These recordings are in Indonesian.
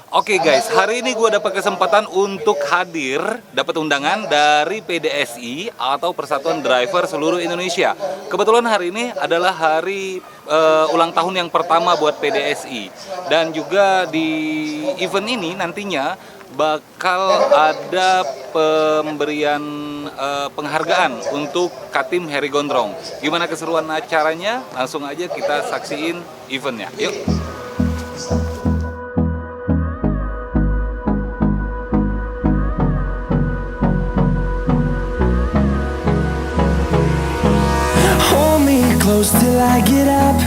Oke guys, hari ini gue dapat kesempatan untuk hadir, dapat undangan dari PDSI atau Persatuan Driver Seluruh Indonesia. Kebetulan hari ini adalah hari ulang tahun yang pertama buat PDSI. Dan juga di event ini nantinya bakal ada pemberian penghargaan untuk Katim Heri Gondrong. Gimana keseruan acaranya? Langsung aja kita saksiin eventnya. Yuk! Close till I get up.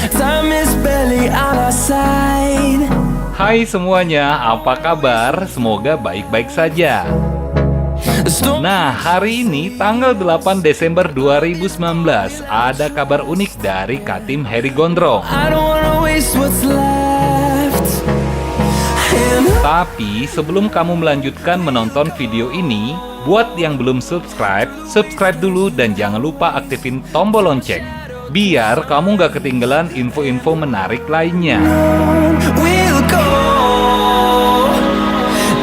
Time is barely on our side. Hai semuanya, apa kabar? Semoga baik-baik saja. Nah, hari ini tanggal 8 Desember 2019 ada kabar unik dari Katim Heri Gondrong. I don't wanna waste what's left. Tapi sebelum kamu melanjutkan menonton video ini, buat yang belum subscribe, subscribe dulu dan jangan lupa aktifin tombol lonceng. Biar kamu gak ketinggalan info-info menarik lainnya. We'll go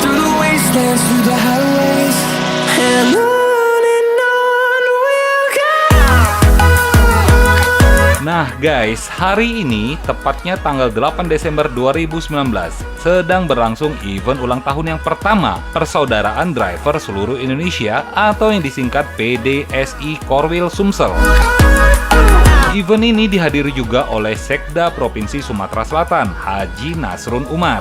through the wastelands, through the highways, and on we'll go. Nah guys, hari ini tepatnya tanggal 8 Desember 2019 sedang berlangsung event ulang tahun yang pertama Persaudaraan Driver Seluruh Indonesia atau yang disingkat PDSI Korwil Sumsel. Event ini dihadiri juga oleh Sekda Provinsi Sumatera Selatan, Haji Nasrun Umar.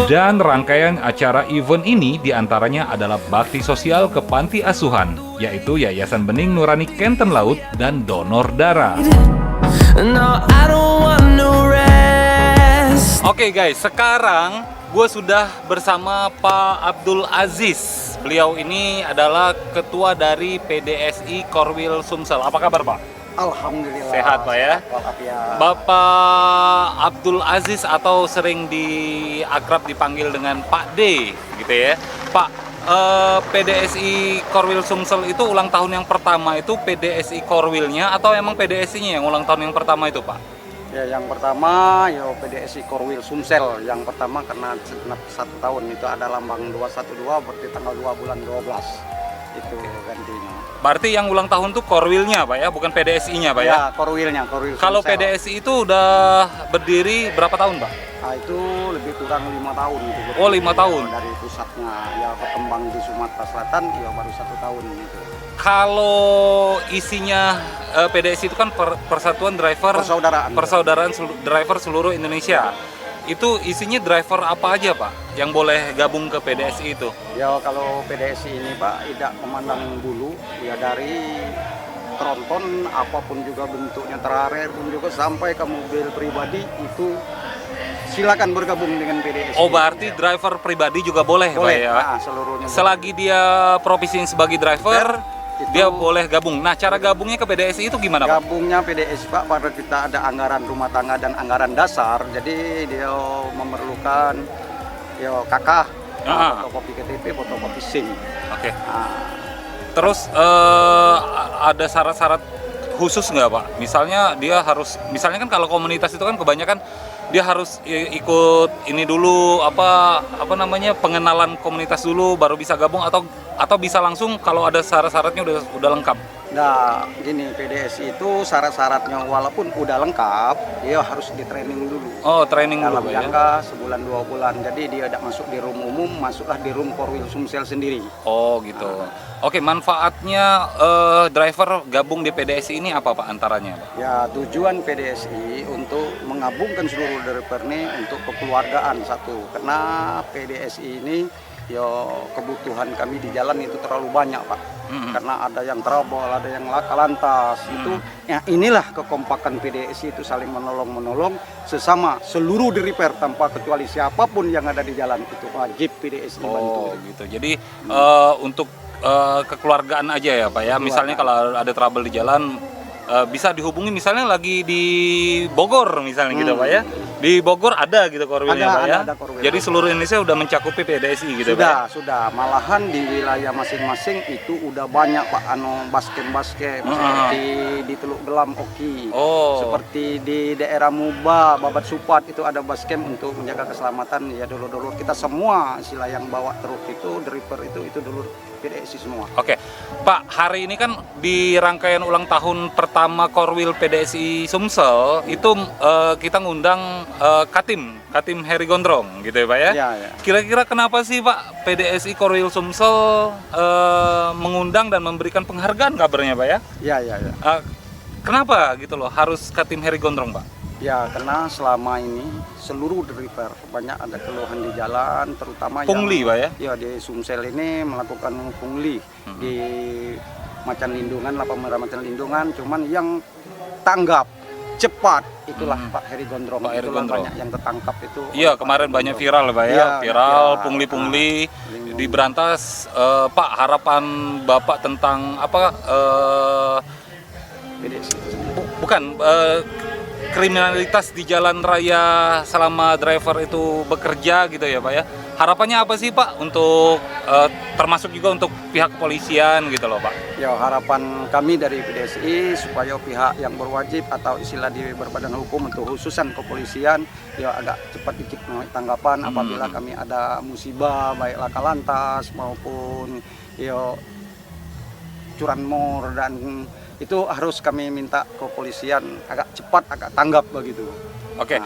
Dan rangkaian acara event ini diantaranya adalah bakti sosial ke panti asuhan, yaitu Yayasan Bening Nurani Kenten Laut dan donor darah. No, I don't want no rest. Oke guys, sekarang gue sudah bersama Pak Abdul Aziz. Beliau ini adalah ketua dari PDSI Korwil Sumsel. Apa kabar Pak? Alhamdulillah. Sehat Pak ya? Walafiat. Bapak Abdul Aziz atau sering akrab dipanggil dengan Pak D gitu ya. Pak, PDSI Korwil Sumsel itu ulang tahun yang pertama itu PDSI Korwilnya atau emang PDSI-nya yang ulang tahun yang pertama itu Pak? Ya, yang pertama ya PDSI Korwil Sumsel. Yang pertama karena genap 1 tahun itu ada lambang 212 berarti tanggal 2 bulan 12 itu gantinya. Berarti yang ulang tahun tuh Korwilnya Pak ya, bukan PDSI-nya Pak ya? Ya, Korwilnya, Korwil Kalau Sumsel. PDSI itu udah berdiri berapa tahun Pak? Nah, itu lebih kurang 5 tahun itu. Oh, 5 tahun. Dari pusatnya ya berkembang di Sumatera Selatan ya baru 1 tahun itu. Kalau isinya PDSI itu kan Persatuan Driver Persaudaraan Driver Seluruh Indonesia. Itu isinya driver apa aja Pak yang boleh gabung ke PDSI itu? Ya kalau PDSI ini Pak tidak memandang bulu ya dari tronton apapun juga bentuknya terakhir pun juga sampai ke mobil pribadi itu silakan bergabung dengan PDSI. Oh berarti driver pribadi juga boleh Pak ya? Nah, seluruhnya selagi dia profesi sebagai driver itu, dia boleh gabung. Nah cara gabungnya ke PDSI itu gimana Pak? gabungnya PDSI Pak pada kita ada anggaran rumah tangga dan anggaran dasar, jadi dia memerlukan ya KK, fotokopi KTP, fotokopi SIM. Oke. Nah, Terus ada syarat-syarat khusus nggak Pak? Misalnya dia harus, misalnya kan kalau komunitas itu kan kebanyakan dia harus ikut ini dulu apa namanya pengenalan komunitas dulu baru bisa gabung atau bisa langsung kalau ada syarat-syaratnya udah lengkap. Nah, gini PDSI itu syarat-syaratnya walaupun udah lengkap, dia harus di training dulu. Oh, training Dalam dulu ya. jangka sebulan 2 bulan. Jadi dia tidak masuk di room umum, masuklah di room Korwil Sumsel sendiri. Oh, gitu. Oke, manfaatnya driver gabung di PDSI ini apa Pak antaranya, Pak? Ya, tujuan PDSI untuk menggabungkan seluruh driver ini untuk kekeluargaan satu. Karena PDSI ini ya kebutuhan kami di jalan itu terlalu banyak Pak. Karena ada yang trouble, ada yang laka lantas. Itu ya inilah kekompakan PDSI itu saling menolong sesama seluruh driver tanpa kecuali siapapun yang ada di jalan itu wajib PDSI bantu. Oh, gitu. Jadi untuk kekeluargaan aja ya Pak ya. Misalnya kalau ada trouble di jalan bisa dihubungi misalnya lagi di Bogor misalnya gitu Pak ya. Di Bogor ada gitu korwilnya Pak ya? Ada korwil. Jadi seluruh Indonesia udah mencakupi PDSI gitu Pak? Sudah. Malahan di wilayah masing-masing itu udah banyak Pak basket seperti di Teluk Gelam Oki. Seperti di daerah Muba, Babat Supat itu ada basket untuk menjaga keselamatan ya dulur-dulur kita semua istilah yang bawa truk itu, driver itu dulur PDSI semua. Oke, Pak, hari ini kan di rangkaian ulang tahun pertama Korwil PDSI Sumsel itu kita ngundang Katim Heri Gondrong gitu ya Pak ya? Iya. Kira-kira kenapa sih Pak PDSI Korwil Sumsel mengundang dan memberikan penghargaan kabarnya Pak ya? Iya. Kenapa gitu loh harus Katim Heri Gondrong Pak? Ya, karena selama ini seluruh driver banyak ada keluhan di jalan, terutama pungli, Pak ya? Ya, di Sumsel ini melakukan pungli di macan lindungan, lapang merah macan lindungan, cuman yang tanggap cepat itulah Pak Heri Gondrong. Pak Heri Itulah Gondrong. banyak yang tertangkap itu. Iya, kemarin banyak viral Pak ya, Iya, viral viral. pungli-pungli diberantas. Pak, harapan Bapak tentang apa? Bukan kriminalitas di jalan raya selama driver itu bekerja gitu ya Pak ya. Harapannya apa sih Pak untuk termasuk juga untuk pihak kepolisian gitu loh Pak? Ya, harapan kami dari PDSI supaya pihak yang berwajib atau istilah di berbadan hukum untuk khususan kepolisian ya agak cepat dikit tanggapan apabila kami ada musibah baik laka lantas maupun ya curanmor dan itu harus kami minta kepolisian agak cepat, agak tanggap begitu. Oke.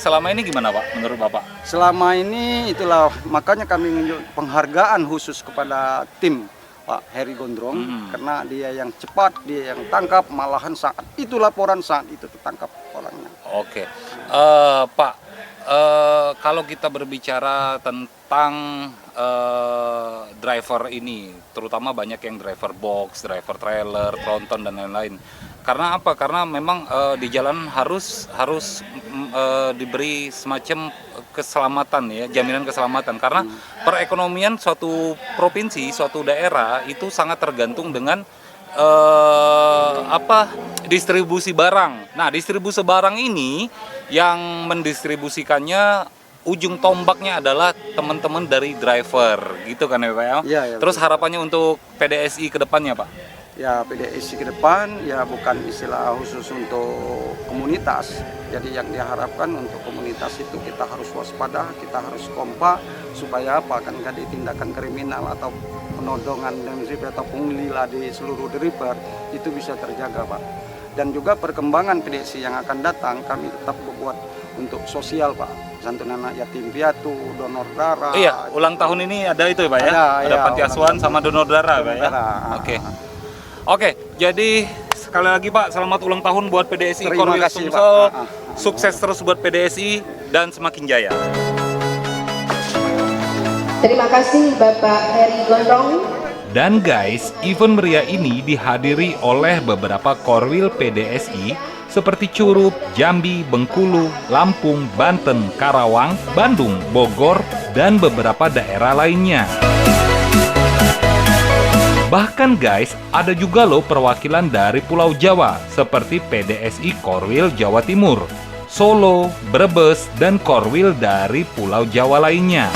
Selama ini gimana Pak menurut Bapak? Selama ini itulah makanya kami menunjuk penghargaan khusus kepada tim Pak Heri Gondrong karena dia yang cepat, dia yang tangkap, malahan saat itu laporan saat itu tertangkap orangnya. Oke. Pak, kalau kita berbicara tentang driver ini, terutama banyak yang driver box, driver trailer, tronton dan lain-lain. Karena apa? Karena memang di jalan harus diberi semacam keselamatan ya, jaminan keselamatan. Karena perekonomian suatu provinsi, suatu daerah itu sangat tergantung dengan distribusi barang. Nah, distribusi barang ini yang mendistribusikannya ujung tombaknya adalah teman-teman dari driver, gitu kan ya Pak ya? Iya, Terus betul. harapannya untuk PDSI ke depannya Pak? Ya, PDSI ke depan ya bukan istilah khusus untuk komunitas. Jadi yang diharapkan untuk komunitas itu kita harus waspada, kita harus kompak supaya apa kan ada tindakan kriminal atau penodongan atau pungli lah di seluruh driver itu bisa terjaga Pak. Dan juga perkembangan PDSI yang akan datang kami tetap berbuat untuk sosial Pak. Santunan anak yatim piatu, donor darah. Iya, ulang tahun ini ada itu ya Pak ya? Ada ya, panti asuhan sama donor darah Pak ya? Oke, jadi sekali lagi Pak, selamat ulang tahun buat PDSI Terima Korwil kasih, Sumsel. Pak. Sukses terus buat PDSI dan semakin jaya. Terima kasih Bapak Heri Gondrong. Dan guys, event meriah ini dihadiri oleh beberapa Korwil PDSI seperti Curup, Jambi, Bengkulu, Lampung, Banten, Karawang, Bandung, Bogor, dan beberapa daerah lainnya. Bahkan guys, ada juga loh perwakilan dari Pulau Jawa seperti PDSI Korwil Jawa Timur, Solo, Brebes, dan Korwil dari Pulau Jawa lainnya.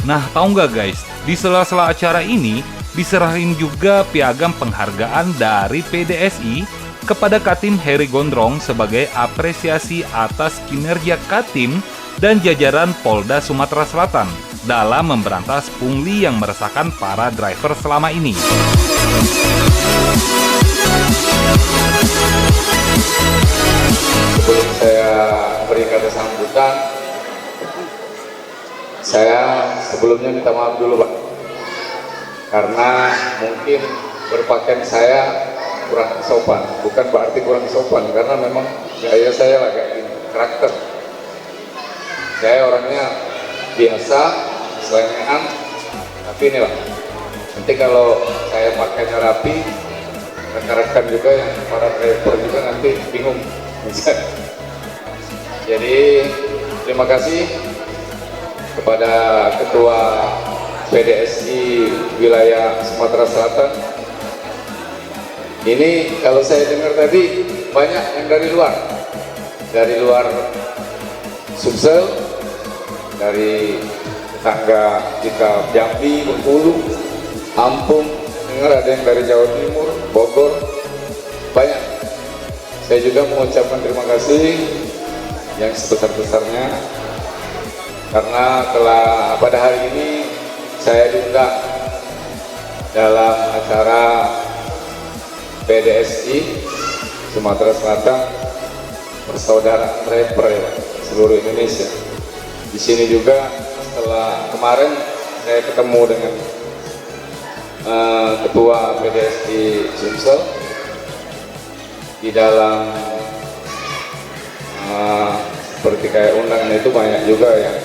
Nah, tahu nggak guys, di sela-sela acara ini diserahin juga piagam penghargaan dari PDSI kepada Katim Heri Gondrong sebagai apresiasi atas kinerja Katim dan jajaran Polda Sumatera Selatan dalam memberantas pungli yang meresahkan para driver selama ini. Sebelum saya berikan sambutan, saya sebelumnya minta maaf dulu Pak, karena mungkin berpakaian saya kurang sopan. Bukan berarti kurang sopan, karena memang gaya saya lah kayak gini, karakter. Saya orangnya biasa, selengean, tapi ini lah. Nanti kalau saya pakainya rapi, rekan-rekan juga yang para driver juga nanti bingung. Jadi terima kasih kepada Ketua PDSI wilayah Sumatera Selatan. Ini kalau saya dengar tadi banyak yang dari luar Sumsel, dari tetangga kita Jambi, Bengkulu, Lampung, dengar ada yang dari Jawa Timur, Bogor, banyak. Saya juga mengucapkan terima kasih yang sebesar-besarnya karena telah pada hari ini saya diundang dalam acara PDSI Sumatera Selatan Persaudaraan Rapper ya, seluruh Indonesia. Di sini juga setelah kemarin saya ketemu dengan Ketua PDSI Sumsel di dalam seperti kayak undangan itu banyak juga yang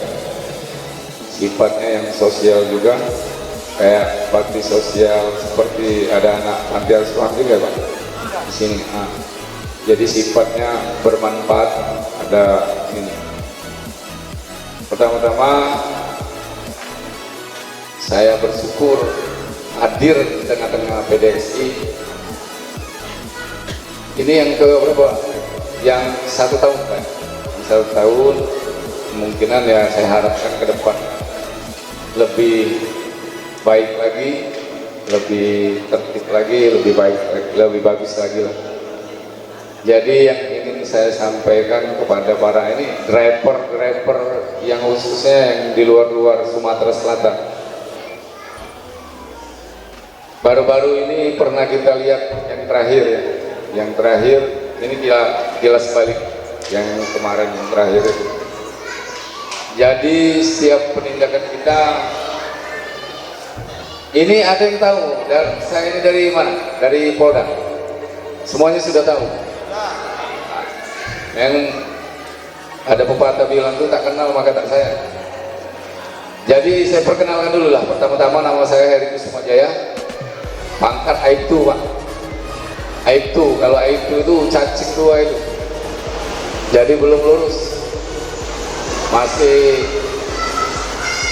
sifatnya yang sosial juga, kayak bakti sosial seperti ada anak panti asuhan juga Pak di sini. Jadi sifatnya bermanfaat. Ada ini. Pertama-tama saya bersyukur hadir di tengah-tengah PDSI. Ini yang ke berapa? Yang 1 tahun kan? 1 tahun. Kemungkinan ya saya harapkan ke depan lebih baik lagi, lebih tertib lagi, lebih baik, lebih bagus lagi lah. Jadi yang ingin saya sampaikan kepada para ini driver yang khususnya yang di luar Sumatera Selatan. Baru-baru ini pernah kita lihat yang terakhir ya, yang terakhir ini kilas balik yang kemarin yang terakhir itu. Jadi setiap penindakan kita ini ada yang tahu, dan saya ini dari mana? Dari Polda. Semuanya sudah tahu. Yang ada pepatah bilang tuh tak kenal maka tak sayang. Jadi saya perkenalkan dulu lah. Pertama-tama nama saya Heri Kusumajaya. Pangkat Aibtu Pak. Aibtu, kalau Aibtu itu cacing tua itu. Jadi belum lulus. Masih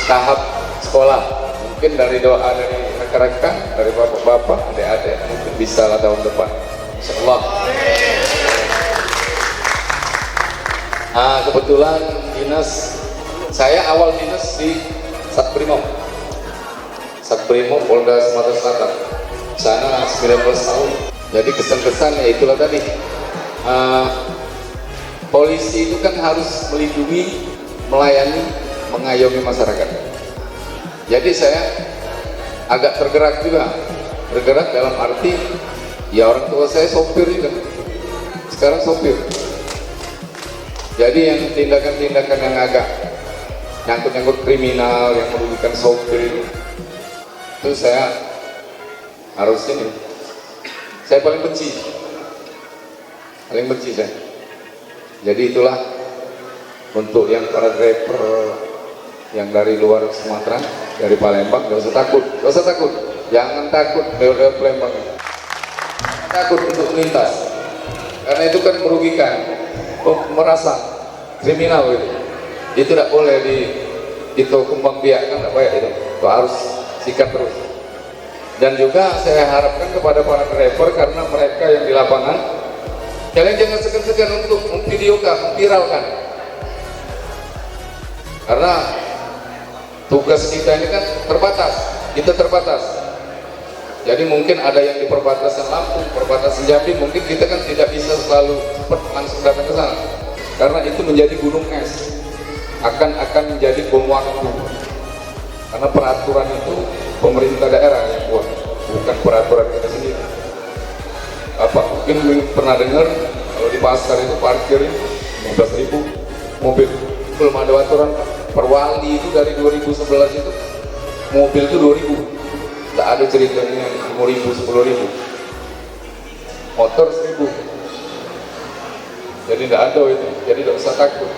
tahap sekolah. Mungkin dari doa dari rekan-rekan, dari bapak-bapak, adik-adik mungkin bisa lah tahun depan. Insyaallah. Kebetulan dinas, saya awal dinas di Satbrimob Polda Sumatera Selatan. Sana 19 tahun. Jadi kesan-kesan ya itulah tadi. Polisi itu kan harus melindungi, melayani, mengayomi masyarakat. Jadi saya agak tergerak juga. Bergerak dalam arti ya orang tua saya sopir juga. Sekarang sopir. Jadi yang tindakan-tindakan yang agak nyangkut-nyangkut kriminal yang merugikan sopir itu saya harus ini. Saya paling benci saya. Jadi itulah untuk yang para driver yang dari luar Sumatera, dari Palembang, gak usah takut, jangan takut dari Palembang, takut untuk melintas, karena itu kan merugikan, merasa kriminal gitu. Itu tidak boleh itu kembang biakkan, tidak baik itu harus sikat terus. Dan juga saya harapkan kepada para driver, karena mereka yang di lapangan, kalian jangan segan-segan untuk memvideokan, memviralkan, karena tugas kita ini kan kita terbatas. Jadi mungkin ada yang di perbatasan Lampung, perbatasan Jambi, mungkin kita kan tidak bisa selalu cepat langsung datang ke sana, karena itu menjadi gunung es, akan menjadi bom waktu, karena peraturan itu pemerintah daerah yang buat, bukan peraturan kita sendiri. Apa mungkin pernah dengar kalau di pasar itu parkir 15.000 mobil, belum ada aturan. Perwali itu dari 2011 itu mobil itu 2.000, tidak ada ceritanya 5.000, 10.000, motor 1.000. Jadi tidak ada itu, jadi tidak usah takut.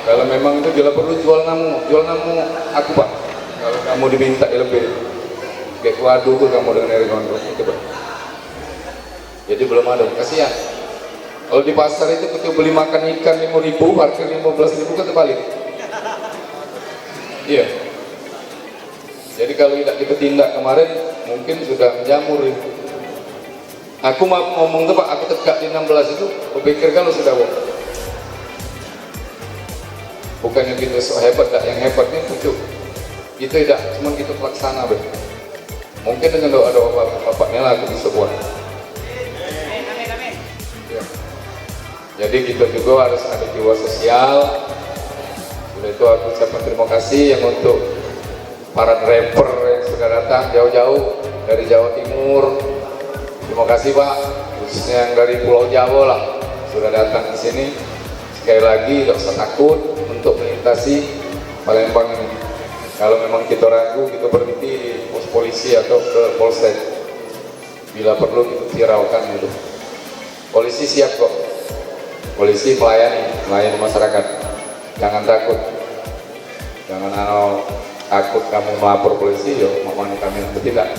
Kalau memang itu bila perlu jual namu aku Pak, kalau kamu diminta lebih kayak waduh tuh kamu dengan Heri Gondrong itu Pak. Jadi belum ada, kasihan. Kalau di pasar itu ketika beli makan ikan 5.000, parkir 15.000 kan terbalik. Iya. Jadi kalau tidak kita tindak kemarin, mungkin sudah menjamur itu. Aku mau ngomong tuh Pak, aku tegak di 16 itu, berpikir kalau sudah bukannya gitu so hebat, gak yang hebatnya itu tidak, cuma gitu pelaksana be. Mungkin dengan doa-doa bapaknya lah aku bisa buat. Ya. Jadi kita juga harus ada jiwa sosial. Sudah itu aku ucapkan terima kasih yang untuk para driver yang sudah datang jauh-jauh dari Jawa Timur. Terima kasih Pak, khususnya yang dari Pulau Jawa lah sudah datang di sini. Sekali lagi tidak usah takut untuk melintasi Palembang ini. Kalau memang kita ragu, kita berhenti di pos polisi atau ke polsek. Bila perlu kita viralkan gitu. Polisi siap kok. Polisi melayani masyarakat. Jangan takut. Jangan takut kamu melapor polisi, yo mau kami tidak.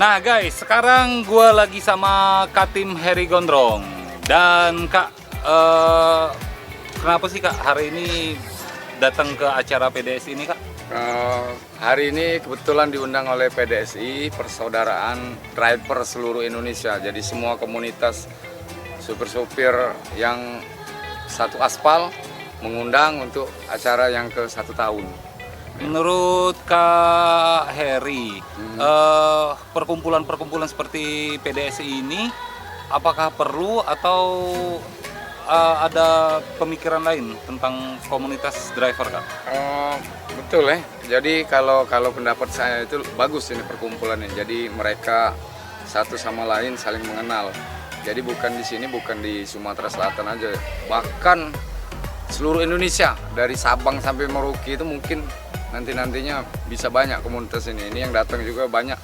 Nah guys, sekarang gue lagi sama Kak Tim Heri Gondrong. Dan Kak, kenapa sih Kak hari ini datang ke acara PDSI ini Kak? Hari ini kebetulan diundang oleh PDSI, Persaudaraan Driver Seluruh Indonesia. Jadi semua komunitas supir-supir yang satu aspal mengundang untuk acara yang ke 1 tahun. Menurut Kak Heri, perkumpulan-perkumpulan seperti PDSI ini apakah perlu atau ada pemikiran lain tentang komunitas driver Kak? Betul ya. Jadi kalau pendapat saya itu bagus ini perkumpulannya. Jadi mereka satu sama lain saling mengenal. Jadi bukan di sini, bukan di Sumatera Selatan aja, bahkan seluruh Indonesia dari Sabang sampai Merauke itu mungkin nantinya bisa banyak komunitas ini. Ini yang datang juga banyak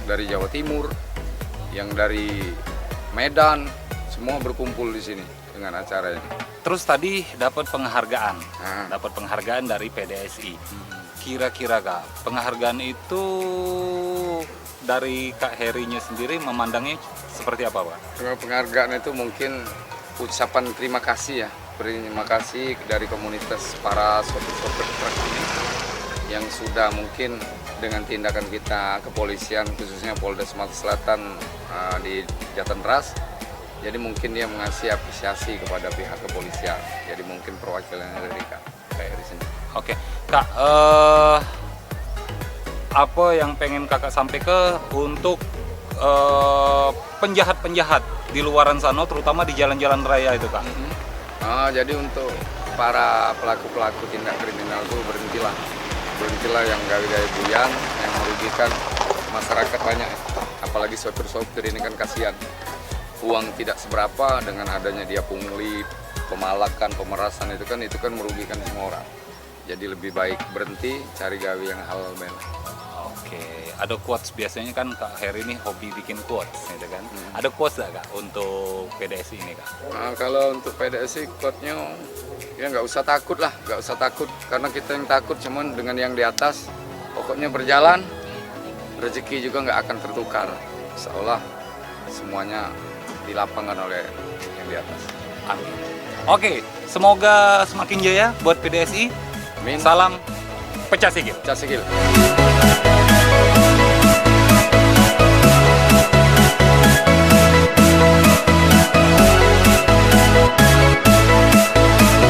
dari Jawa Timur, yang dari Medan, semua berkumpul di sini dengan acara ini. Terus tadi dapat penghargaan dari PDSI. Kira-kira Kak, penghargaan itu dari Kak Herinya sendiri memandangnya seperti apa Pak? Penghargaan itu mungkin ucapan terima kasih ya. Terima kasih dari komunitas para sopir-sopir truk ini yang sudah mungkin dengan tindakan kita kepolisian khususnya Polda Sumatera Selatan di Jatanras, jadi mungkin dia mengasih apresiasi kepada pihak kepolisian. Jadi mungkin perwakilannya dari Kak di sini. Oke, Kak, apa yang pengen Kakak sampaikan untuk penjahat-penjahat di luaran sana, terutama di jalan-jalan raya itu Kak? Jadi untuk para pelaku-pelaku tindak kriminal itu berhentilah yang gawe-gawe buyang, yang merugikan masyarakat banyak, apalagi sopir-sopir ini kan kasihan, uang tidak seberapa dengan adanya dia pungli, pemalakan, pemerasan itu kan merugikan semua orang. Jadi lebih baik berhenti, cari gawe yang halal men. Oke, ada quotes biasanya kan Kak Heri ini hobi bikin quotes, gitu kan? Ada quotes nggak Kak untuk PDSI ini Kak? Kalau untuk PDSI quote-nya ya nggak usah takut lah, nggak usah takut karena kita yang takut cuman dengan yang di atas. Pokoknya berjalan, rezeki juga nggak akan tertukar. Seolah semuanya di lapangan oleh yang di atas. Amin. Oke, semoga semakin jaya buat PDSI. Amin. Salam pecah sikil. Pecah sikil.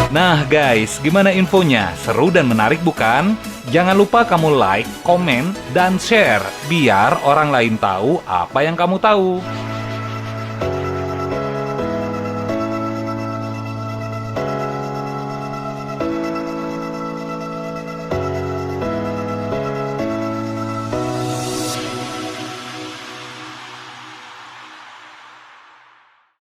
Nah guys, gimana infonya? Seru dan menarik bukan? Jangan lupa kamu like, komen, dan share biar orang lain tahu apa yang kamu tahu.